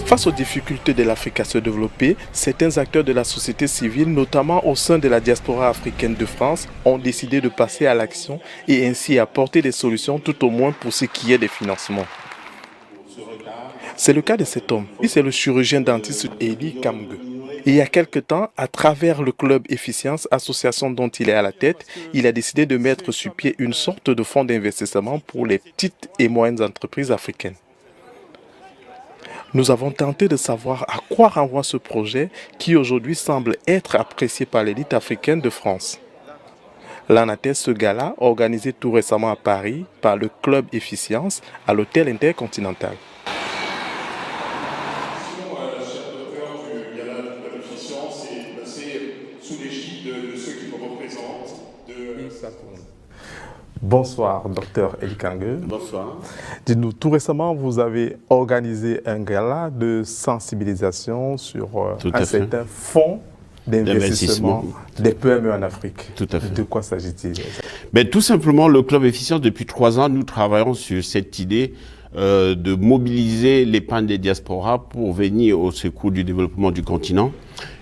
Face aux difficultés de l'Afrique à se développer, certains acteurs de la société civile, notamment au sein de la diaspora africaine de France, ont décidé de passer à l'action et ainsi apporter des solutions tout au moins pour ce qui est des financements. C'est le cas de cet homme. C'est le chirurgien dentiste Eli Kamge. Et il y a quelque temps, à travers le club Efficience, association dont il est à la tête, il a décidé de mettre sur pied une sorte de fonds d'investissement pour les petites et moyennes entreprises africaines. Nous avons tenté de savoir à quoi renvoie ce projet qui aujourd'hui semble être apprécié par l'élite africaine de France. L'en atteste ce gala organisé tout récemment à Paris par le club Efficience à l'hôtel Intercontinental. Bonsoir, docteur Eli Kamge. Bonsoir. Dites-nous, tout récemment, vous avez organisé un gala de sensibilisation sur un certain fonds d'investissement des PME en Afrique. Tout à fait. De quoi s'agit-il? Tout simplement, le Club Efficience, depuis 3 ans, nous travaillons sur cette idée de mobiliser l'épargne des diasporas pour venir au secours du développement du continent.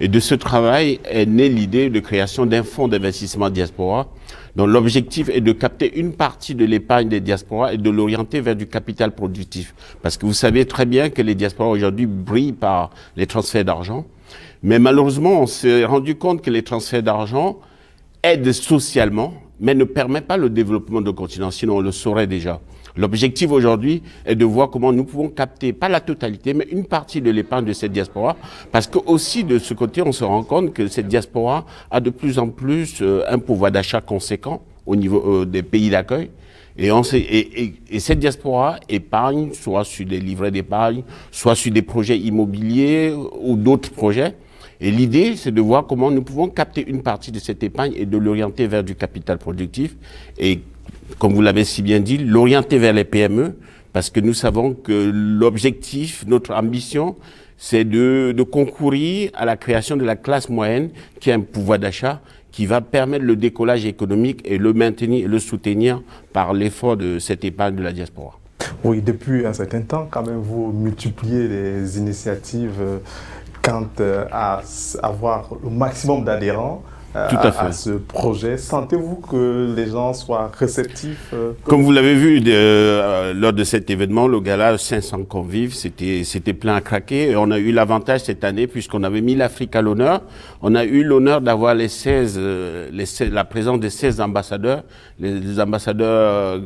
Et de ce travail est née l'idée de création d'un fonds d'investissement diaspora dont l'objectif est de capter une partie de l'épargne des diasporas et de l'orienter vers du capital productif. Parce que vous savez très bien que les diasporas aujourd'hui brillent par les transferts d'argent. Mais malheureusement, on s'est rendu compte que les transferts d'argent aident socialement, mais ne permettent pas le développement du continent, sinon on le saurait déjà. L'objectif aujourd'hui est de voir comment nous pouvons capter, pas la totalité, mais une partie de l'épargne de cette diaspora, parce que aussi de ce côté, on se rend compte que cette diaspora a de plus en plus un pouvoir d'achat conséquent au niveau des pays d'accueil. Et cette diaspora épargne, soit sur des livrets d'épargne, soit sur des projets immobiliers ou d'autres projets. Et l'idée, c'est de voir comment nous pouvons capter une partie de cette épargne et de l'orienter vers du capital productif. Et comme vous l'avez si bien dit, l'orienter vers les PME, parce que nous savons que l'objectif, notre ambition, c'est de concourir à la création de la classe moyenne qui a un pouvoir d'achat qui va permettre le décollage économique et le maintenir et le soutenir par l'effort de cette épargne de la diaspora. Oui, depuis un certain temps, quand même, vous multipliez les initiatives quant à avoir le maximum d'adhérents à ce projet. Sentez-vous que les gens soient réceptifs Comme vous l'avez vu lors de cet événement, le gala 500 convives, c'était plein à craquer. Et on a eu l'avantage cette année, puisqu'on avait mis l'Afrique à l'honneur. On a eu l'honneur d'avoir la présence des 16 ambassadeurs, les ambassadeurs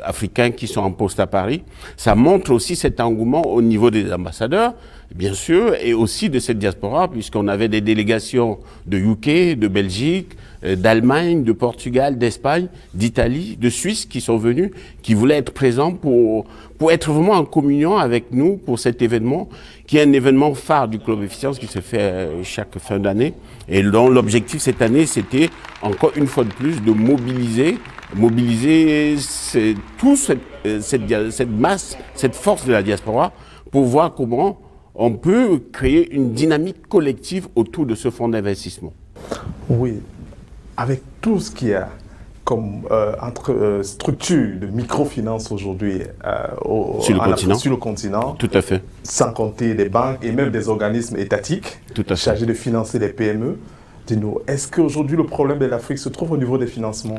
africains qui sont en poste à Paris. Ça montre aussi cet engouement au niveau des ambassadeurs, bien sûr, et aussi de cette diaspora, puisqu'on avait des délégations de UK, de Belgique, d'Allemagne, de Portugal, d'Espagne, d'Italie, de Suisse qui sont venus, qui voulaient être présents pour être vraiment en communion avec nous pour cet événement, qui est un événement phare du Club Efficience qui se fait chaque fin d'année, et dont l'objectif cette année, c'était encore une fois de plus de mobiliser toute cette masse, cette force de la diaspora, pour voir comment on peut créer une dynamique collective autour de ce fonds d'investissement. Oui, avec tout ce qu'il y a comme structure de microfinance aujourd'hui sur le continent, tout à fait, sans compter des banques et même des organismes étatiques chargés de financer les PME. Dis-nous, est-ce qu'aujourd'hui le problème de l'Afrique se trouve au niveau des financements?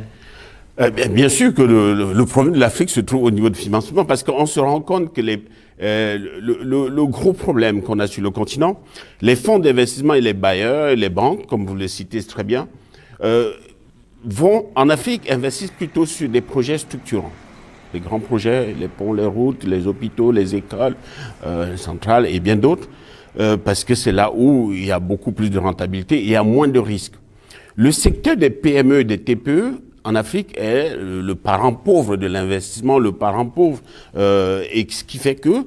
Bien sûr que le problème de l'Afrique se trouve au niveau du financement, parce qu'on se rend compte que le gros problème qu'on a sur le continent, les fonds d'investissement et les bailleurs, et les banques, comme vous le citez très bien, vont en Afrique investir plutôt sur des projets structurants. Les grands projets, les ponts, les routes, les hôpitaux, les écoles, les centrales et bien d'autres, parce que c'est là où il y a beaucoup plus de rentabilité et il y a moins de risques. Le secteur des PME et des TPE en Afrique est le parent pauvre de l'investissement, le parent pauvre, et ce qui fait que,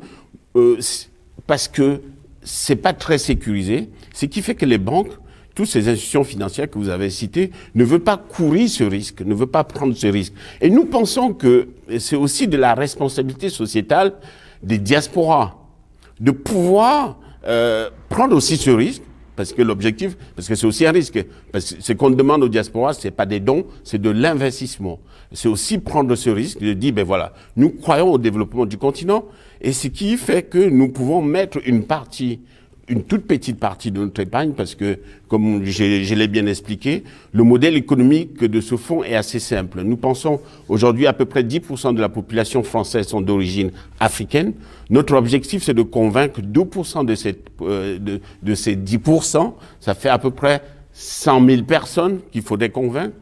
parce que c'est pas très sécurisé, ce qui fait que les banques, toutes ces institutions financières que vous avez citées, ne veulent pas courir ce risque, ne veulent pas prendre ce risque. Et nous pensons que c'est aussi de la responsabilité sociétale des diasporas de pouvoir prendre aussi ce risque, parce que l'objectif, parce que c'est aussi un risque, parce que ce qu'on demande aux diasporas, c'est pas des dons, c'est de l'investissement. C'est aussi prendre ce risque de dire, ben voilà, nous croyons au développement du continent, et ce qui fait que nous pouvons mettre une toute petite partie de notre épargne, parce que, comme je l'ai bien expliqué, le modèle économique de ce fonds est assez simple. Nous pensons aujourd'hui à peu près 10% de la population française sont d'origine africaine. Notre objectif, c'est de convaincre 2% de ces 10%. Ça fait à peu près 100 000 personnes qu'il faudrait convaincre.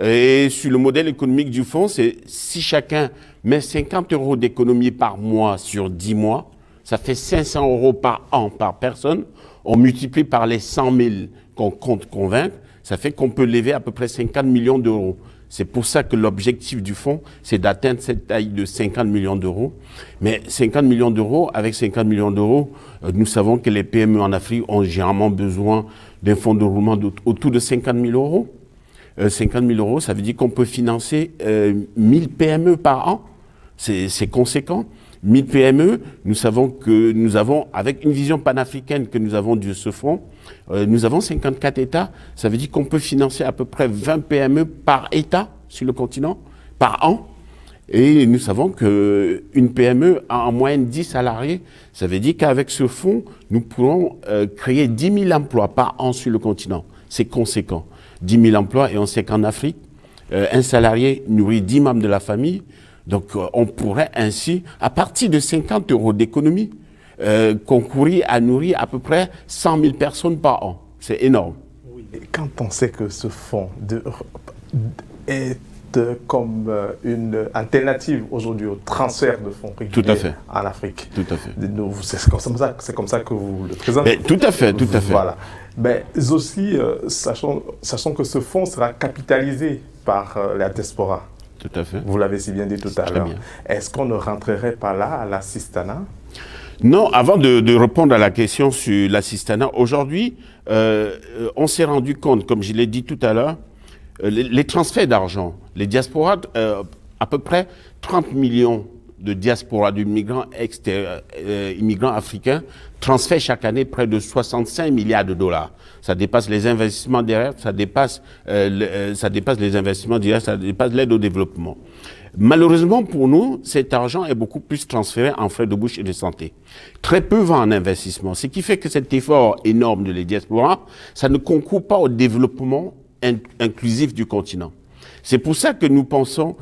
Et sur le modèle économique du fonds, c'est si chacun met 50 € d'économie par mois sur 10 mois, ça fait 500 € par an par personne. On multiplie par les 100 000 qu'on compte convaincre, ça fait qu'on peut lever à peu près 50 millions d'euros. C'est pour ça que l'objectif du fonds, c'est d'atteindre cette taille de 50 millions d'euros. Mais 50 millions d'euros, avec 50 millions d'euros, nous savons que les PME en Afrique ont généralement besoin d'un fonds de roulement autour de 50 000 €. 50 000 €, ça veut dire qu'on peut financer 1000 PME par an. C'est conséquent. 1000 PME, nous savons que nous avons, avec une vision panafricaine que nous avons de ce fonds, nous avons 54 États. Ça veut dire qu'on peut financer à peu près 20 PME par État sur le continent, par an. Et nous savons qu'une PME a en moyenne 10 salariés. Ça veut dire qu'avec ce fonds, nous pourrons créer 10 000 emplois par an sur le continent. C'est conséquent. 10 000 emplois, et on sait qu'en Afrique, un salarié nourrit 10 membres de la famille. Donc, on pourrait ainsi, à partir de 50 € d'économie, concourir à nourrir à peu près 100 000 personnes par an. C'est énorme. Oui. Et quand on sait que ce fonds est comme une alternative aujourd'hui au transfert de fonds réguliers en Afrique. Tout à fait. C'est comme ça que vous le présentez. Mais tout à fait, tout à fait. Voilà. Mais aussi, sachant que ce fonds sera capitalisé par la diaspora. Tout à fait. Vous l'avez si bien dit tout à l'heure. Est-ce qu'on ne rentrerait pas là à l'assistanat? Non, avant de répondre à la question sur l'assistanat, aujourd'hui, on s'est rendu compte, comme je l'ai dit tout à l'heure, les transferts d'argent, les diasporas, à peu près 30 millions de diasporas, d'immigrants immigrants africains, transfèrent chaque année près de 65 milliards de dollars. Ça dépasse les investissements directs, ça dépasse les investissements directs, ça dépasse l'aide au développement. Malheureusement pour nous, cet argent est beaucoup plus transféré en frais de bouche et de santé. Très peu va en investissement, ce qui fait que cet effort énorme de les diasporas, ça ne concourt pas au développement inclusif du continent. C'est pour ça que nous pensons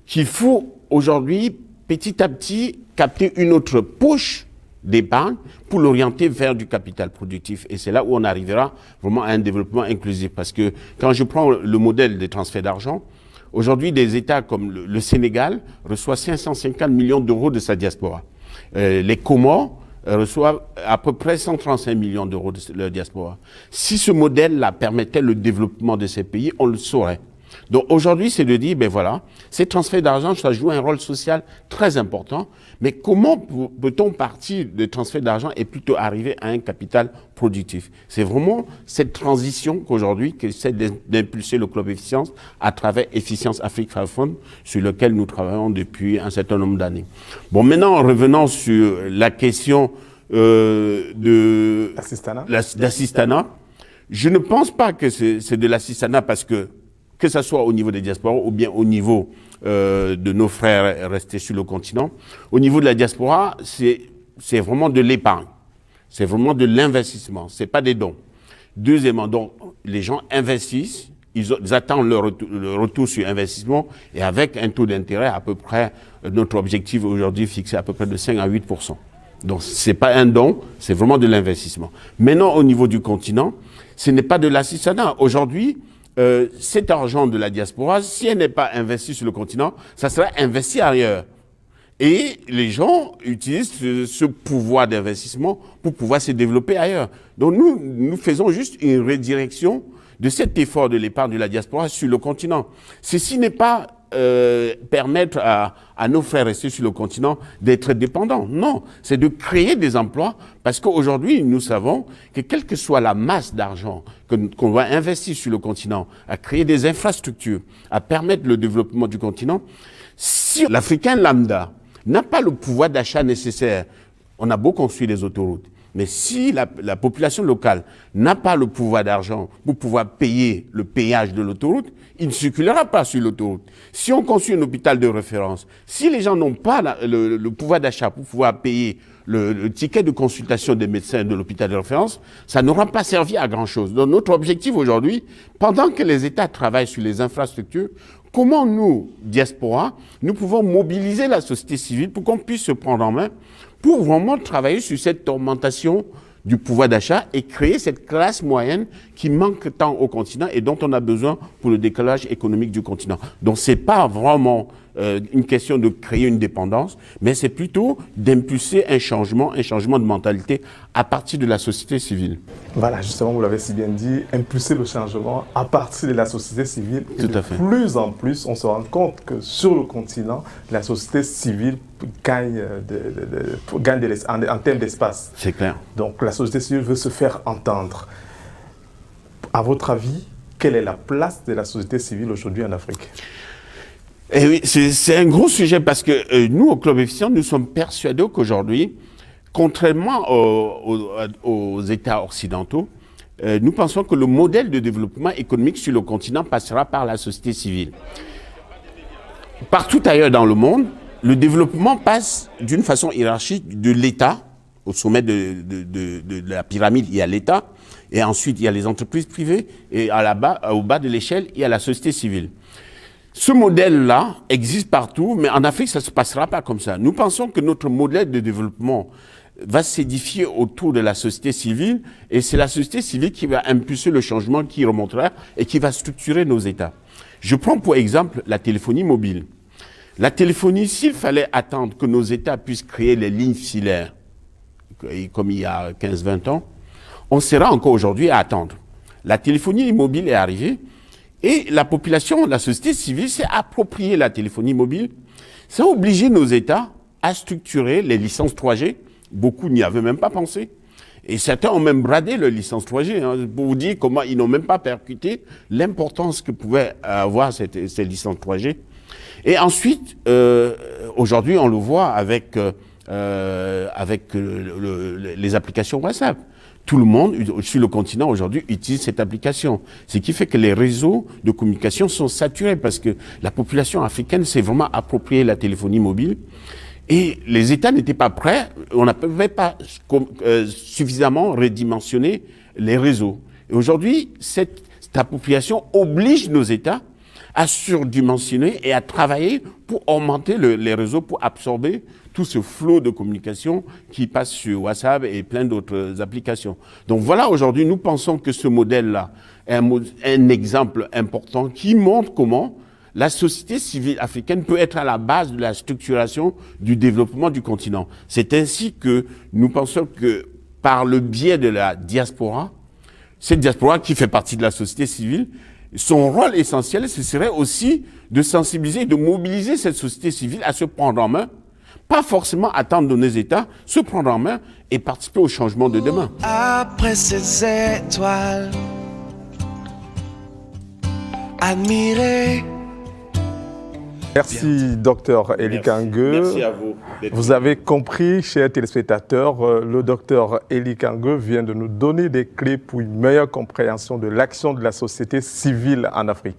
qu'il faut aujourd'hui, petit à petit, capter une autre poche d'épargne pour l'orienter vers du capital productif. Et c'est là où on arrivera vraiment à un développement inclusif. Parce que quand je prends le modèle des transferts d'argent, aujourd'hui, des États comme le Sénégal reçoivent 550 millions d'euros de sa diaspora. Les Comores reçoivent à peu près 135 millions d'euros de leur diaspora. Si ce modèle-là permettait le développement de ces pays, on le saurait. Donc aujourd'hui, c'est de dire, ben voilà, ces transferts d'argent, ça joue un rôle social très important, mais comment peut-on partir de transferts d'argent et plutôt arriver à un capital productif? C'est vraiment cette transition qu'aujourd'hui, qu'essaie d'impulser le Club Efficience à travers Efficience Africa Fund, sur lequel nous travaillons depuis un certain nombre d'années. Bon, maintenant, en revenant sur la question d'assistanat, je ne pense pas que c'est de l'assistanat parce que ce soit au niveau des diasporas ou bien au niveau de nos frères restés sur le continent. Au niveau de la diaspora, c'est vraiment de l'épargne. C'est vraiment de l'investissement. Ce n'est pas des dons. Deuxièmement, donc, les gens investissent, ils attendent le retour sur investissement et avec un taux d'intérêt à peu près, notre objectif aujourd'hui fixé à peu près de 5 à 8%. Donc, ce n'est pas un don, c'est vraiment de l'investissement. Maintenant, au niveau du continent, ce n'est pas de l'assistanat. Aujourd'hui, cet argent de la diaspora, si elle n'est pas investie sur le continent, ça sera investi ailleurs. Et les gens utilisent ce pouvoir d'investissement pour pouvoir se développer ailleurs. Donc nous faisons juste une redirection de cet effort de l'épargne de la diaspora sur le continent. Ceci n'est pas permettre à nos frères restés sur le continent d'être dépendants. Non, c'est de créer des emplois parce qu'aujourd'hui, nous savons que quelle que soit la masse d'argent qu'on va investir sur le continent, à créer des infrastructures, à permettre le développement du continent, si l'Africain lambda n'a pas le pouvoir d'achat nécessaire, on a beau construire des autoroutes, Mais si la population locale n'a pas le pouvoir d'argent pour pouvoir payer le péage de l'autoroute, il ne circulera pas sur l'autoroute. Si on construit un hôpital de référence, si les gens n'ont pas le pouvoir d'achat pour pouvoir payer le ticket de consultation des médecins de l'hôpital de référence, ça n'aura pas servi à grand-chose. Donc notre objectif aujourd'hui, pendant que les États travaillent sur les infrastructures, comment nous, diaspora, nous pouvons mobiliser la société civile pour qu'on puisse se prendre en main, pour vraiment travailler sur cette augmentation du pouvoir d'achat et créer cette classe moyenne qui manque tant au continent et dont on a besoin pour le décollage économique du continent. Donc ce n'est pas vraiment une question de créer une dépendance, mais c'est plutôt d'impulser un changement de mentalité à partir de la société civile. Voilà, justement, vous l'avez si bien dit, impulser le changement à partir de la société civile. Et Tout à fait. De plus en plus, on se rend compte que sur le continent, la société civile gagne en termes d'espace. C'est clair. Donc la société civile veut se faire entendre. À votre avis, quelle est la place de la société civile aujourd'hui en Afrique? Et oui, c'est un gros sujet parce que nous, au Club Efficient, nous sommes persuadés qu'aujourd'hui, contrairement aux États occidentaux, nous pensons que le modèle de développement économique sur le continent passera par la société civile. Partout ailleurs dans le monde, le développement passe d'une façon hiérarchique de l'État, au sommet de la pyramide, il y a l'État, et ensuite il y a les entreprises privées, et au bas de l'échelle, il y a la société civile. Ce modèle-là existe partout, mais en Afrique, ça ne se passera pas comme ça. Nous pensons que notre modèle de développement va s'édifier autour de la société civile, et c'est la société civile qui va impulser le changement qui remontera et qui va structurer nos États. Je prends pour exemple la téléphonie mobile. La téléphonie, s'il fallait attendre que nos États puissent créer les lignes filaires, comme il y a 15-20 ans, on sera encore aujourd'hui à attendre. La téléphonie mobile est arrivée, et la population, la société civile s'est appropriée la téléphonie mobile. Ça a obligé nos États à structurer les licences 3G. Beaucoup n'y avaient même pas pensé. Et certains ont même bradé leur licence 3G, hein, pour vous dire comment ils n'ont même pas percuté l'importance que pouvait avoir ces licences 3G. Et ensuite, aujourd'hui, on le voit avec les applications WhatsApp. Tout le monde sur le continent aujourd'hui utilise cette application. Ce qui fait que les réseaux de communication sont saturés parce que la population africaine s'est vraiment appropriée la téléphonie mobile. Et les États n'étaient pas prêts, on n'avait pas suffisamment redimensionné les réseaux. Et aujourd'hui, cette appropriation oblige nos États à surdimensionner et à travailler pour augmenter les réseaux, pour absorber tout ce flot de communication qui passe sur WhatsApp et plein d'autres applications. Donc voilà, aujourd'hui, nous pensons que ce modèle-là est un exemple important qui montre comment la société civile africaine peut être à la base de la structuration du développement du continent. C'est ainsi que nous pensons que par le biais de la diaspora, cette diaspora qui fait partie de la société civile, son rôle essentiel, ce serait aussi de sensibiliser, de mobiliser cette société civile à se prendre en main, pas forcément attendre de nos États, se prendre en main et participer au changement de demain. Après ces étoiles, admirer. Merci, docteur Eli Kangue. Merci à vous. Vous avez compris, chers téléspectateurs, le docteur Eli Kangue vient de nous donner des clés pour une meilleure compréhension de l'action de la société civile en Afrique.